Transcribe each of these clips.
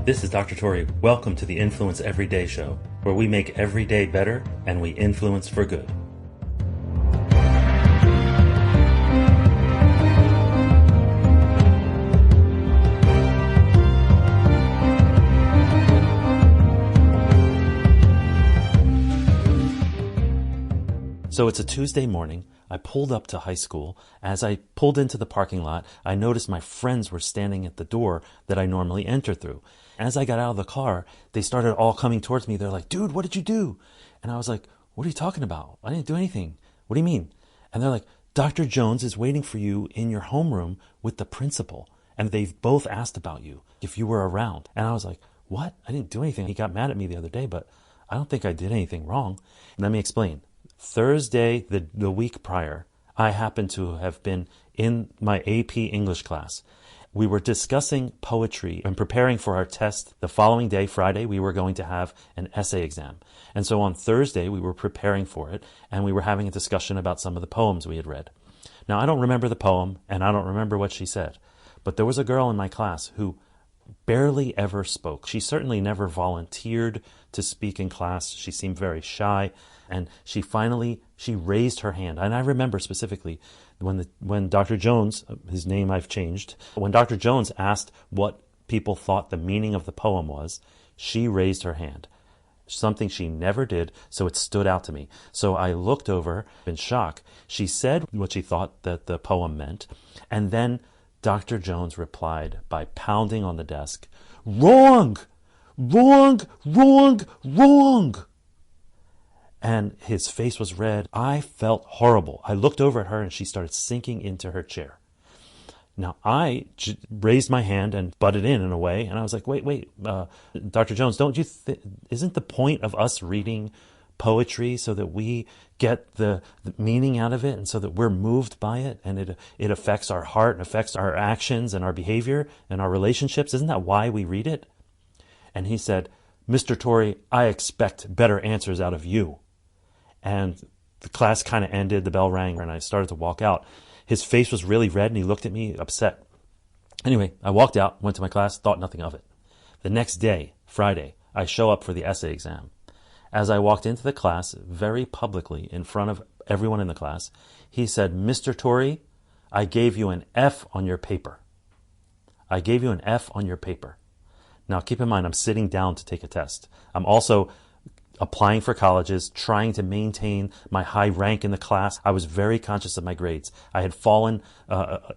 This is Dr. Tori. Welcome to the Influence Everyday Show, where we make every day better and we influence for good. So it's a Tuesday morning. I pulled up to high school. As I pulled into the parking lot, I noticed my friends were standing at the door that I normally enter through. As I got out of the car, they started all coming towards me. They're like, "Dude, what did you do?" And I was like, "What are you talking about? I didn't do anything. What do you mean?" And they're like, "Dr. Jones is waiting for you in your homeroom with the principal. And they've both asked about you, if you were around." And I was like, "What? I didn't do anything." He got mad at me the other day, but I don't think I did anything wrong. Let me explain. Thursday, the week prior, I happened to have been in my AP English class. We were discussing poetry and preparing for our test. The following day, Friday, we were going to have an essay exam. And so on Thursday, we were preparing for it, and we were having a discussion about some of the poems we had read. Now, I don't remember the poem, and I don't remember what she said, but there was a girl in my class who barely ever spoke. She certainly never volunteered to speak in class. She seemed very shy. And she raised her hand. And I remember specifically when Dr. Jones, his name I've changed, when Dr. Jones asked what people thought the meaning of the poem was, she raised her hand. Something she never did, so it stood out to me. So I looked over in shock. She said what she thought that the poem meant. And then Dr. Jones replied by pounding on the desk, "Wrong! Wrong! Wrong! Wrong!" And his face was red. I felt horrible. I looked over at her and she started sinking into her chair. Now, I raised my hand and butted in a way. And I was like, wait, Dr. Jones, isn't the point of us reading poetry so that we get the meaning out of it and so that we're moved by it and it affects our heart and affects our actions and our behavior and our relationships? Isn't that why we read it? And he said, "Mr. Tori, I expect better answers out of you." And the class kind of ended, the bell rang, and I started to walk out. His face was really red, and he looked at me upset. Anyway, I walked out, went to my class, thought nothing of it. The next day, Friday, I show up for the essay exam. As I walked into the class, very publicly, in front of everyone in the class, he said, "Mr. Tori, I gave you an F on your paper. I gave you an F on your paper." Now, keep in mind, I'm sitting down to take a test. I'm also applying for colleges, trying to maintain my high rank in the class. I was very conscious of my grades. I had fallen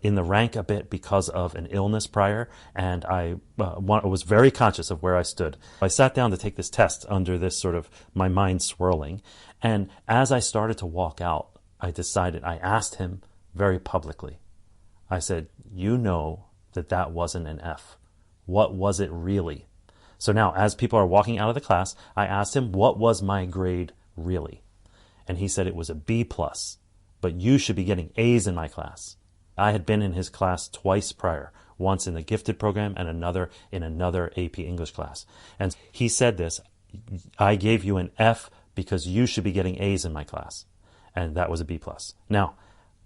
in the rank a bit because of an illness prior, and I was very conscious of where I stood. I sat down to take this test under this sort of my mind swirling, and as I started to walk out, I asked him very publicly. I said, "You know that wasn't an F. What was it really?" So now, as people are walking out of the class, I asked him, "What was my grade really?" And he said it was a B+, but you should be getting A's in my class. I had been in his class twice prior, once in the gifted program and another in another AP English class. And he said this, "I gave you an F because you should be getting A's in my class." And that was a B+. Now,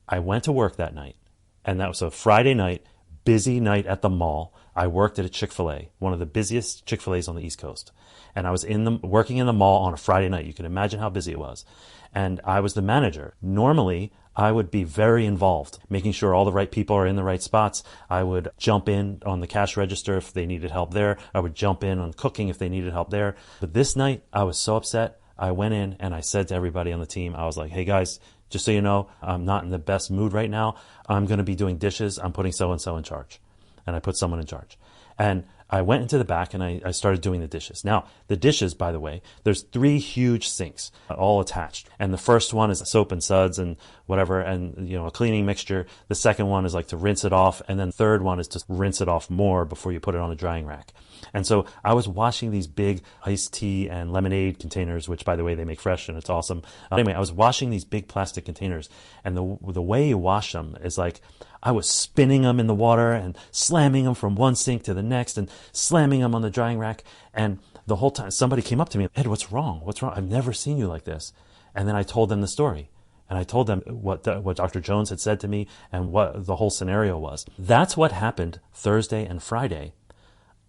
I went to work that night, and that was a Friday night, busy night at the mall. I worked at a Chick-fil-A, one of the busiest Chick-fil-A's on the East Coast. And I was working in the mall on a Friday night. You can imagine how busy it was. And I was the manager. Normally, I would be very involved, making sure all the right people are in the right spots. I would jump in on the cash register if they needed help there. I would jump in on cooking if they needed help there. But this night, I was so upset. I went in and I said to everybody on the team, I was like, "Hey guys, just so you know, I'm not in the best mood right now. I'm going to be doing dishes. I'm putting so-and-so in charge." And I put someone in charge. And I went into the back and I started doing the dishes. Now, the dishes, by the way, there's 3 huge sinks, all attached. And the first one is soap and suds and whatever, and a cleaning mixture. The second one is like to rinse it off. And then the third one is to rinse it off more before you put it on a drying rack. And so I was washing these big iced tea and lemonade containers, which, by the way, they make fresh and it's awesome. Anyway, I was washing these big plastic containers. And the way you wash them is like, I was spinning them in the water and slamming them from one sink to the next and slamming them on the drying rack. And the whole time somebody came up to me, "Ed, what's wrong? What's wrong? I've never seen you like this." And then I told them the story. And I told them what Dr. Jones had said to me and what the whole scenario was. That's what happened Thursday and Friday.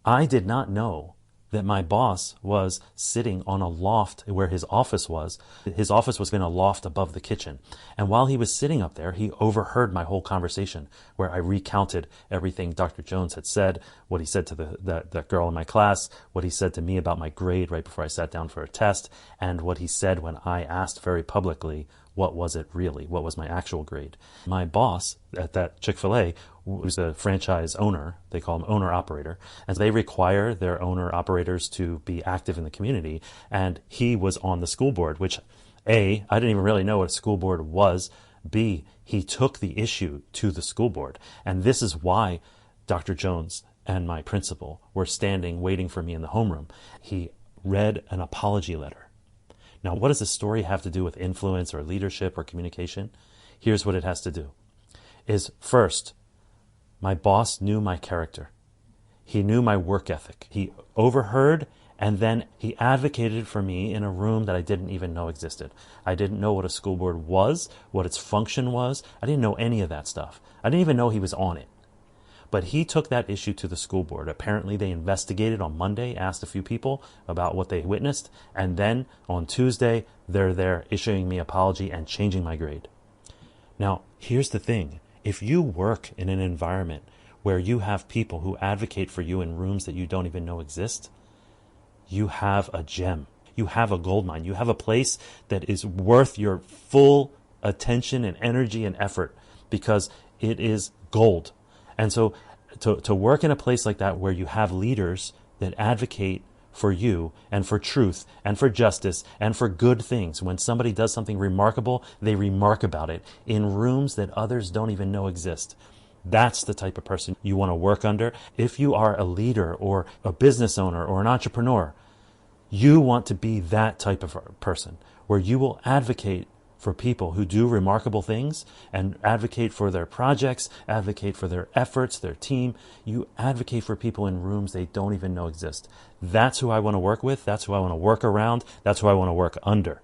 I did not know that my boss was sitting on a loft where his office was. His office was in a loft above the kitchen. And while he was sitting up there, he overheard my whole conversation where I recounted everything Dr. Jones had said, what he said to that girl in my class, what he said to me about my grade right before I sat down for a test, and what he said when I asked very publicly, what was it really? What was my actual grade? My boss at that Chick-fil-A was a franchise owner. They call him owner-operator. And they require their owner-operators to be active in the community. And he was on the school board, which, A, I didn't even really know what a school board was. B, he took the issue to the school board. And this is why Dr. Jones and my principal were standing waiting for me in the homeroom. He read an apology letter. Now, what does this story have to do with influence or leadership or communication? Here's what it has to do. Is first, my boss knew my character. He knew my work ethic. He overheard and then he advocated for me in a room that I didn't even know existed. I didn't know what a school board was, what its function was. I didn't know any of that stuff. I didn't even know he was on it. But he took that issue to the school board. Apparently they investigated on Monday, asked a few people about what they witnessed, and then on Tuesday, they're there issuing me an apology and changing my grade. Now, here's the thing. If you work in an environment where you have people who advocate for you in rooms that you don't even know exist, you have a gem. You have a gold mine. You have a place that is worth your full attention and energy and effort because it is gold. And so to work in a place like that where you have leaders that advocate for you and for truth and for justice and for good things. When somebody does something remarkable, they remark about it in rooms that others don't even know exist. That's the type of person you want to work under. If you are a leader or a business owner or an entrepreneur, you want to be that type of person where you will advocate for people who do remarkable things and advocate for their projects, advocate for their efforts, their team. You advocate for people in rooms they don't even know exist. That's who I want to work with. That's who I want to work around. That's who I want to work under.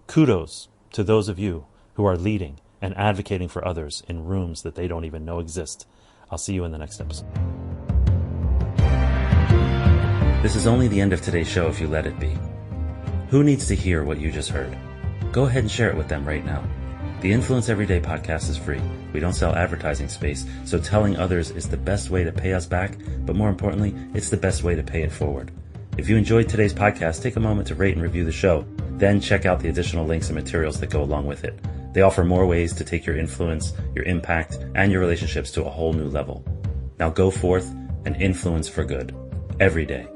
Kudos to those of you who are leading and advocating for others in rooms that they don't even know exist. I'll see you in the next episode. This is only the end of today's show if you let it be. Who needs to hear what you just heard? Go ahead and share it with them right now. The Influence Everyday podcast is free. We don't sell advertising space, so telling others is the best way to pay us back, but more importantly, it's the best way to pay it forward. If you enjoyed today's podcast, take a moment to rate and review the show. Then check out the additional links and materials that go along with it. They offer more ways to take your influence, your impact, and your relationships to a whole new level. Now go forth and influence for good every day.